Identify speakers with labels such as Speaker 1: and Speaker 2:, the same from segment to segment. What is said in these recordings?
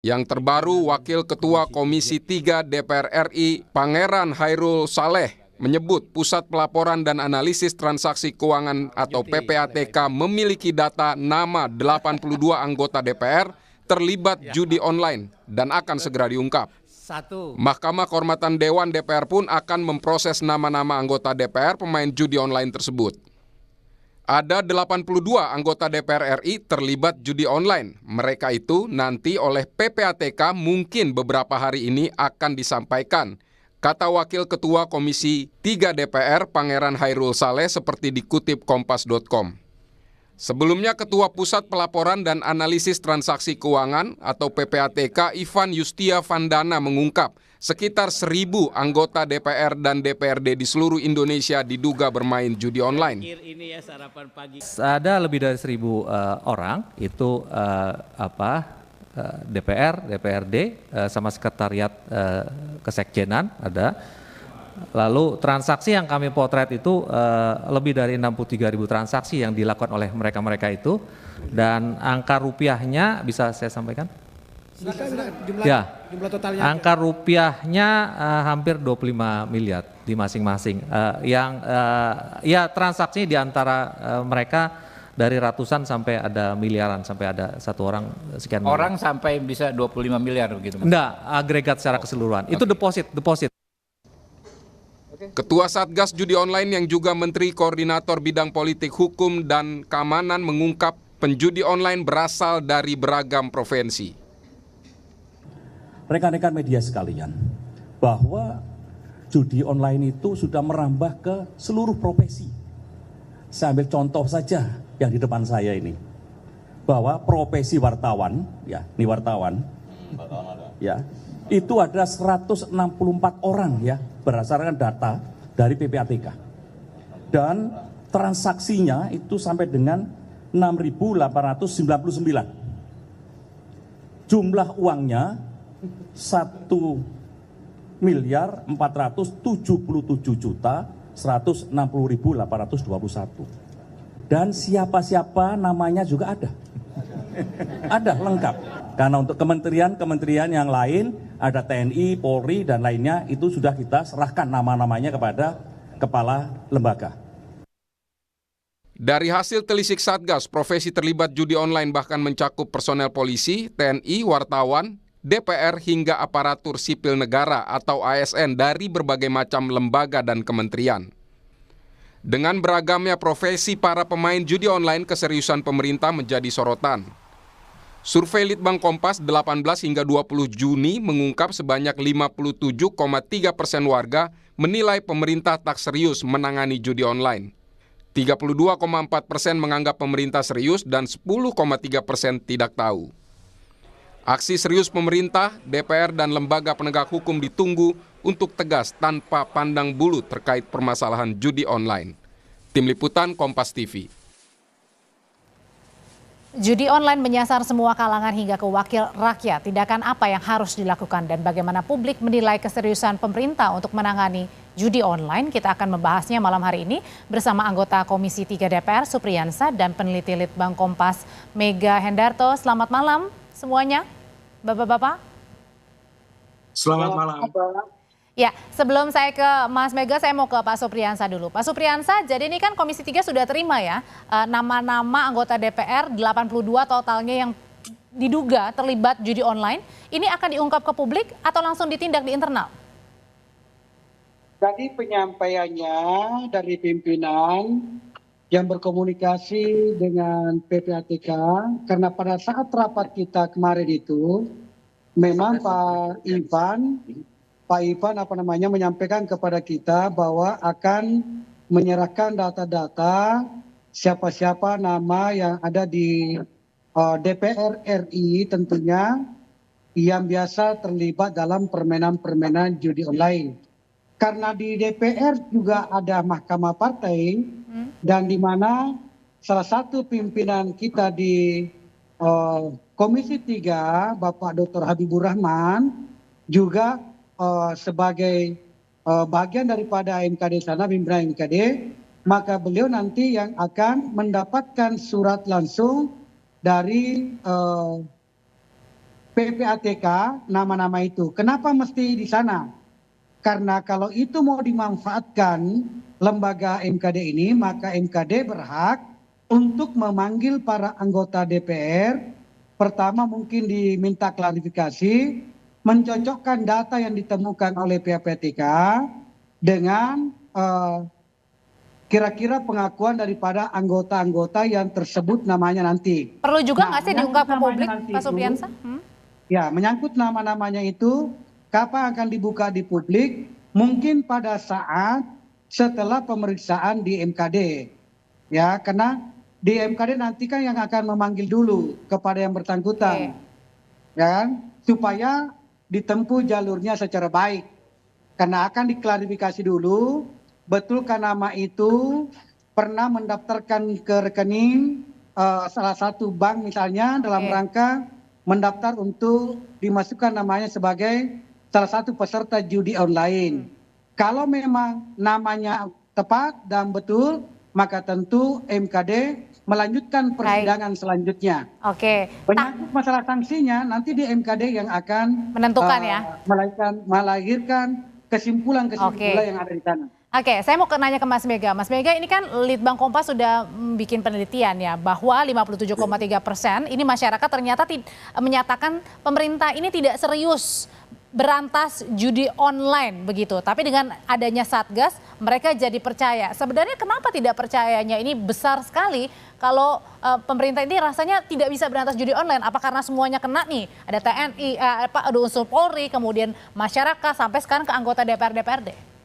Speaker 1: Yang terbaru, Wakil Ketua Komisi 3 DPR RI, Pangeran Hairul Saleh, menyebut Pusat Pelaporan dan Analisis Transaksi Keuangan atau PPATK memiliki data nama 82 anggota DPR terlibat judi online dan akan segera diungkap. Mahkamah Kehormatan Dewan DPR pun akan memproses nama-nama anggota DPR pemain judi online tersebut. Ada 82 anggota DPR RI terlibat judi online. Mereka itu nanti oleh PPATK mungkin beberapa hari ini akan disampaikan, kata Wakil Ketua Komisi 3 DPR Pangeran Hairul Saleh seperti dikutip kompas.com. Sebelumnya Ketua Pusat Pelaporan dan Analisis Transaksi Keuangan atau PPATK Ivan Yustia Vandana mengungkap sekitar 1.000 anggota DPR dan DPRD di seluruh Indonesia diduga bermain judi online.
Speaker 2: Ada lebih dari 1.000 orang itu DPR, DPRD sama sekretariat kesekjenan ada. Lalu transaksi yang kami potret itu lebih dari 63.000 transaksi yang dilakukan oleh mereka-mereka itu, dan angka rupiahnya bisa saya sampaikan? Jumlah totalnya. Angka rupiahnya hampir 25 miliar di masing-masing. Ya transaksi di antara mereka dari ratusan sampai ada miliaran, sampai ada satu orang sekian miliar.
Speaker 3: Orang sampai bisa 25 miliar begitu?
Speaker 2: Enggak, agregat secara keseluruhan. Itu deposit.
Speaker 1: Ketua Satgas Judi Online yang juga Menteri Koordinator Bidang Politik, Hukum, dan Keamanan mengungkap penjudi online berasal dari beragam provinsi.
Speaker 4: Rekan-rekan media sekalian, bahwa judi online itu sudah merambah ke seluruh profesi. Saya ambil contoh saja yang di depan saya ini, bahwa profesi wartawan, ya, ini wartawan, ya, itu ada 164 orang ya berdasarkan data dari PPATK, dan transaksinya itu sampai dengan 6.899. Jumlah uangnya 1.477.160.821, dan siapa-siapa namanya juga ada. Ada lengkap. Karena untuk kementerian yang lain, ada TNI, Polri, dan lainnya, itu sudah kita serahkan nama-namanya kepada kepala lembaga.
Speaker 1: Dari hasil telisik Satgas, profesi terlibat judi online bahkan mencakup personel polisi, TNI, wartawan, DPR, hingga aparatur sipil negara atau ASN dari berbagai macam lembaga dan kementerian. Dengan beragamnya profesi para pemain judi online, keseriusan pemerintah menjadi sorotan. Survei Litbang Kompas 18 hingga 20 Juni mengungkap sebanyak 57,3% warga menilai pemerintah tak serius menangani judi online. 32,4% menganggap pemerintah serius dan 10,3% tidak tahu. Aksi serius pemerintah, DPR, dan lembaga penegak hukum ditunggu untuk tegas tanpa pandang bulu terkait permasalahan judi online. Tim Liputan Kompas TV.
Speaker 5: Judi online menyasar semua kalangan hingga ke wakil rakyat. Tindakan apa yang harus dilakukan dan bagaimana publik menilai keseriusan pemerintah untuk menangani judi online? Kita akan membahasnya malam hari ini bersama anggota Komisi 3 DPR Supriyansa dan peneliti Litbang Kompas Mega Hendarto. Selamat malam semuanya, Bapak-bapak.
Speaker 6: Selamat malam.
Speaker 5: Ya, sebelum saya ke Mas Mega, saya mau ke Pak Supriyansa dulu. Pak Supriyansa, jadi ini kan Komisi 3 sudah terima ya nama-nama anggota DPR 82 totalnya yang diduga terlibat judi online. Ini akan diungkap ke publik atau langsung ditindak di internal?
Speaker 6: Jadi penyampaiannya dari pimpinan yang berkomunikasi dengan PPATK, karena pada saat rapat kita kemarin itu memang Pak Ivan menyampaikan kepada kita bahwa akan menyerahkan data-data siapa-siapa nama yang ada di DPR RI tentunya yang biasa terlibat dalam permainan judi online. Karena di DPR juga ada Mahkamah Partai dan di mana salah satu pimpinan kita di Komisi 3, Bapak Dr. Habibur Rahman, juga sebagai bagian daripada MKD sana, pimpinan MKD, maka beliau nanti yang akan mendapatkan surat langsung dari PPATK nama-nama itu. Kenapa mesti di sana? Karena kalau itu mau dimanfaatkan lembaga MKD ini, maka MKD berhak untuk memanggil para anggota DPR. Pertama mungkin diminta klarifikasi, mencocokkan data yang ditemukan oleh PPATK dengan kira-kira pengakuan daripada anggota-anggota yang tersebut namanya nanti.
Speaker 5: Perlu juga nggak sih
Speaker 6: menyangkut
Speaker 5: diungkap ke
Speaker 6: namanya
Speaker 5: publik,
Speaker 6: nanti
Speaker 5: Pak
Speaker 6: itu,
Speaker 5: Supriyansa?
Speaker 6: Ya, menyangkut nama-namanya itu, kapan akan dibuka di publik? Mungkin pada saat setelah pemeriksaan di MKD. Ya, karena di MKD nanti kan yang akan memanggil dulu kepada yang bersangkutan. Ya, supaya ditempuh jalurnya secara baik. Karena akan diklarifikasi dulu, betulkah nama itu pernah mendaftarkan ke rekening salah satu bank misalnya dalam rangka mendaftar untuk dimasukkan namanya sebagai salah satu peserta judi online. Kalau memang namanya tepat dan betul, maka tentu MKD melanjutkan persidangan selanjutnya.
Speaker 5: Oke.
Speaker 6: Menyangkut masalah sanksinya, nanti di MKD yang akan
Speaker 5: Menentukan ya.
Speaker 6: melahirkan kesimpulan-kesimpulan yang ada di sana.
Speaker 5: Oke, saya mau nanya ke Mas Mega. Mas Mega, ini kan Litbang Kompas sudah bikin penelitian ya bahwa 57,3% ini masyarakat ternyata menyatakan pemerintah ini tidak serius berantas judi online begitu. Tapi dengan adanya Satgas, mereka jadi percaya. Sebenarnya kenapa tidak percayanya ini besar sekali kalau pemerintah ini rasanya tidak bisa berantas judi online? Apa karena semuanya kena nih? Ada TNI, ada unsur Polri, kemudian masyarakat, sampai sekarang ke anggota DPR-DPRD.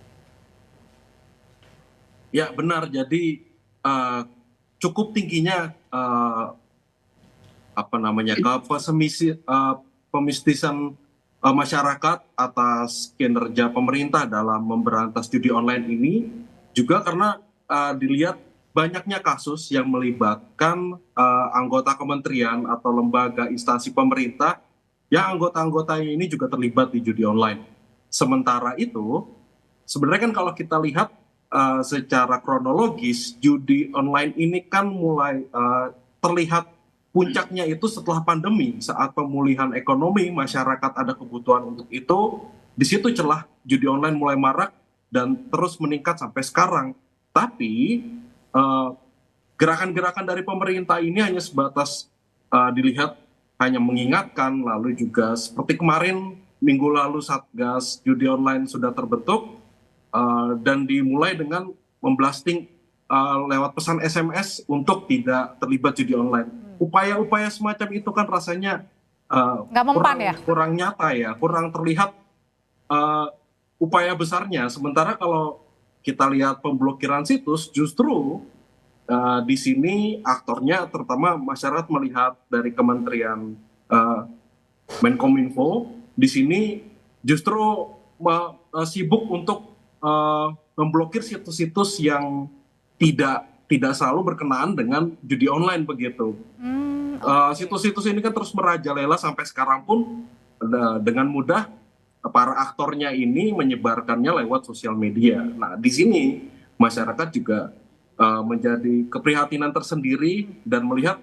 Speaker 7: Ya benar, jadi cukup tingginya pemistisian masyarakat atas kinerja pemerintah dalam memberantas judi online ini, juga karena dilihat banyaknya kasus yang melibatkan anggota kementerian atau lembaga instansi pemerintah yang anggota-anggota ini juga terlibat di judi online. Sementara itu, sebenarnya kan kalau kita lihat secara kronologis, judi online ini kan mulai terlihat puncaknya itu setelah pandemi, saat pemulihan ekonomi, masyarakat ada kebutuhan untuk itu, di situ celah judi online mulai marak dan terus meningkat sampai sekarang. Tapi gerakan-gerakan dari pemerintah ini hanya sebatas dilihat hanya mengingatkan, lalu juga seperti kemarin minggu lalu Satgas judi online sudah terbentuk, dan dimulai dengan memblasting lewat pesan SMS untuk tidak terlibat judi online. Upaya-upaya semacam itu kan rasanya
Speaker 5: nggak mempan ya?
Speaker 7: Kurang nyata ya, kurang terlihat upaya besarnya. Sementara kalau kita lihat pemblokiran situs, justru di sini aktornya terutama masyarakat melihat dari Kementerian Menkominfo, di sini justru sibuk untuk memblokir situs-situs yang tidak selalu berkenaan dengan judi online begitu. Situs-situs ini kan terus merajalela sampai sekarang pun dengan mudah para aktornya ini menyebarkannya lewat sosial media. Nah, di sini masyarakat juga menjadi keprihatinan tersendiri dan melihat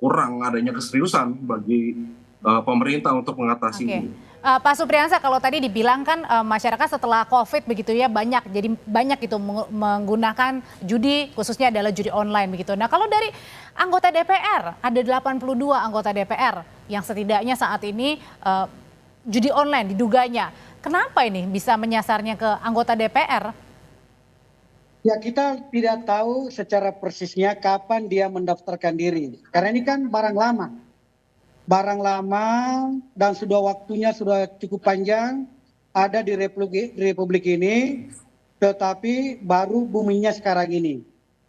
Speaker 7: kurang adanya keseriusan bagi pemerintah untuk mengatasi ini.
Speaker 5: Pak Supriyansa, kalau tadi dibilang kan masyarakat setelah COVID begitu ya banyak itu menggunakan judi, khususnya adalah judi online begitu. Nah, kalau dari anggota DPR, ada 82 anggota DPR yang setidaknya saat ini judi online diduganya. Kenapa ini bisa menyasarnya ke anggota DPR?
Speaker 6: Ya, kita tidak tahu secara persisnya kapan dia mendaftarkan diri. Karena ini kan barang lama dan sudah waktunya sudah cukup panjang ada di Republik ini, tetapi baru boomingnya sekarang ini.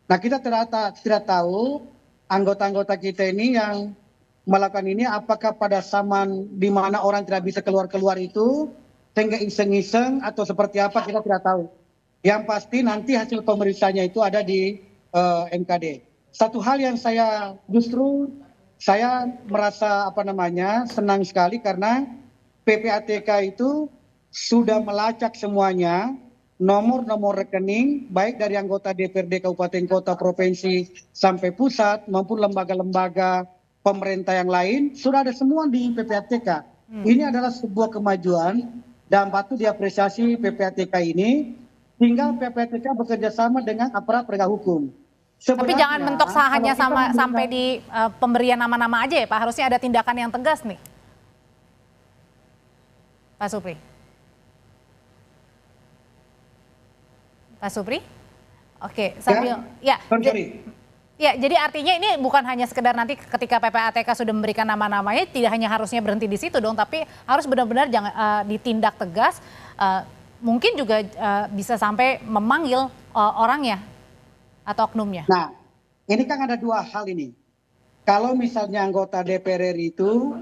Speaker 6: Nah, kita tidak tahu anggota-anggota kita ini yang melakukan ini apakah pada zaman di mana orang tidak bisa keluar itu sehingga iseng-iseng atau seperti apa, kita tidak tahu. Yang pasti nanti hasil pemeriksaannya itu ada di MKD. Satu hal yang saya merasa senang sekali karena PPATK itu sudah melacak semuanya, nomor rekening baik dari anggota DPRD kabupaten kota provinsi sampai pusat maupun lembaga-lembaga pemerintah yang lain sudah ada semua di PPATK. Ini adalah sebuah kemajuan dan patut diapresiasi PPATK ini. Tinggal PPATK bekerja sama dengan aparat penegak hukum.
Speaker 5: Tapi jangan mentok hanya sampai di pemberian nama-nama aja ya Pak, harusnya ada tindakan yang tegas nih. Pak Supri. Pak Supri? Oke, sambil ya, jadi artinya ini bukan hanya sekedar nanti ketika PPATK sudah memberikan nama-namanya, tidak hanya harusnya berhenti di situ dong, tapi harus benar-benar jangan ditindak tegas, mungkin juga bisa sampai memanggil orangnya atau oknumnya.
Speaker 6: Nah, ini kan ada dua hal ini. Kalau misalnya anggota DPR RI itu,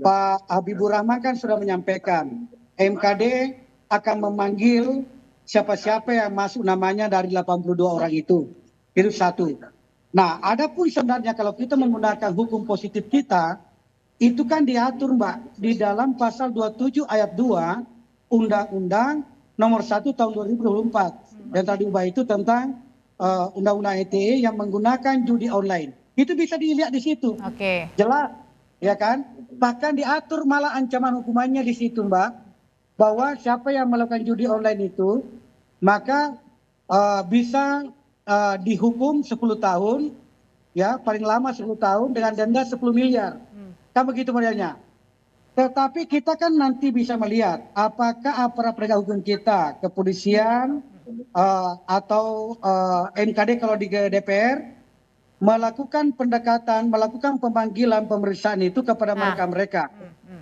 Speaker 6: Pak Habibur Rahman kan sudah menyampaikan, MKD akan memanggil siapa-siapa yang masuk namanya dari 82 orang itu. Itu satu. Nah, adapun sebenarnya kalau kita menggunakan hukum positif kita, itu kan diatur Mbak, di dalam pasal 27 ayat 2 Undang-Undang nomor 1 tahun 2024. Yang tadi ubah itu tentang Undang-Undang ITE yang menggunakan judi online. Itu bisa dilihat di situ.
Speaker 5: Oke.
Speaker 6: Jelas, ya kan? Bahkan diatur malah ancaman hukumannya di situ Mbak, bahwa siapa yang melakukan judi online itu, maka bisa dihukum 10 tahun, ya paling lama 10 tahun dengan denda 10 miliar. Kan begitu modelnya. Tetapi kita kan nanti bisa melihat apakah aparat penegak hukum kita, kepolisian atau MKD kalau di DPR melakukan pendekatan, melakukan pemanggilan, pemeriksaan itu kepada mereka.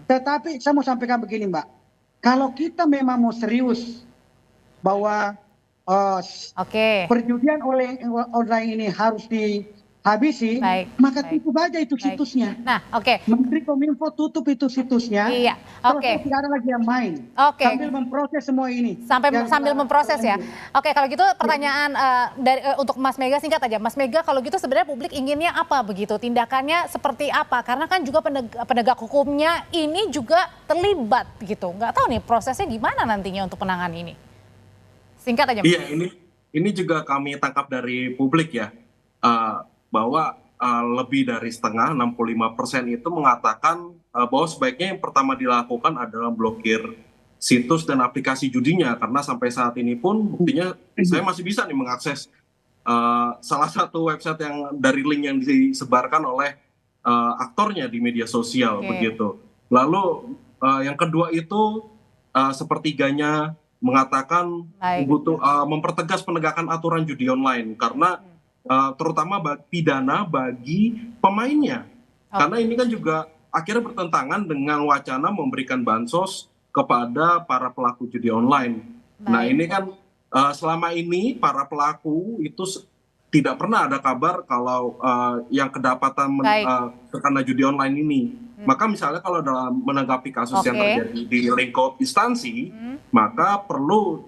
Speaker 6: Tetapi saya mau sampaikan begini Mbak, kalau kita memang mau serius bahwa perjudian online ini harus dihabisi, maka tutup aja itu situsnya.
Speaker 5: Nah,
Speaker 6: Menteri Kominfo tutup itu situsnya.
Speaker 5: Iya,
Speaker 6: tidak ada lagi yang main. Sambil memproses semua ini.
Speaker 5: Sambil memproses ya. Oke, kalau gitu pertanyaan untuk Mas Mega singkat aja. Mas Mega, kalau gitu sebenarnya publik inginnya apa begitu? Tindakannya seperti apa? Karena kan juga penegak hukumnya ini juga terlibat gitu. Nggak tahu nih prosesnya gimana nantinya untuk penanganan ini. Singkat aja.
Speaker 7: Iya, ini juga kami tangkap dari publik ya, bahwa lebih dari setengah 65% itu mengatakan bahwa sebaiknya yang pertama dilakukan adalah blokir situs dan aplikasi judinya, karena sampai saat ini pun buktinya saya masih bisa nih mengakses salah satu website yang dari link yang disebarkan oleh aktornya di media sosial begitu. Lalu yang kedua itu sepertiganya mengatakan butuh mempertegas penegakan aturan judi online, karena terutama pidana bagi pemainnya. Karena ini kan juga akhirnya bertentangan dengan wacana memberikan bansos kepada para pelaku judi online. Nah ini kan selama ini para pelaku itu tidak pernah ada kabar kalau yang kedapatan terkena judi online ini. Maka misalnya kalau dalam menanggapi kasus yang terjadi di lingkup instansi, maka perlu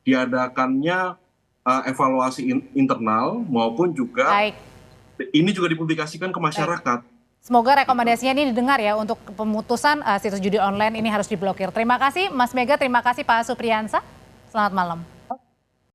Speaker 7: diadakannya evaluasi internal maupun juga ini juga dipublikasikan ke masyarakat.
Speaker 5: Semoga rekomendasinya ini didengar ya untuk pemutusan situs judi online ini harus diblokir. Terima kasih Mas Mega, terima kasih Pak Supriyansa. Selamat malam.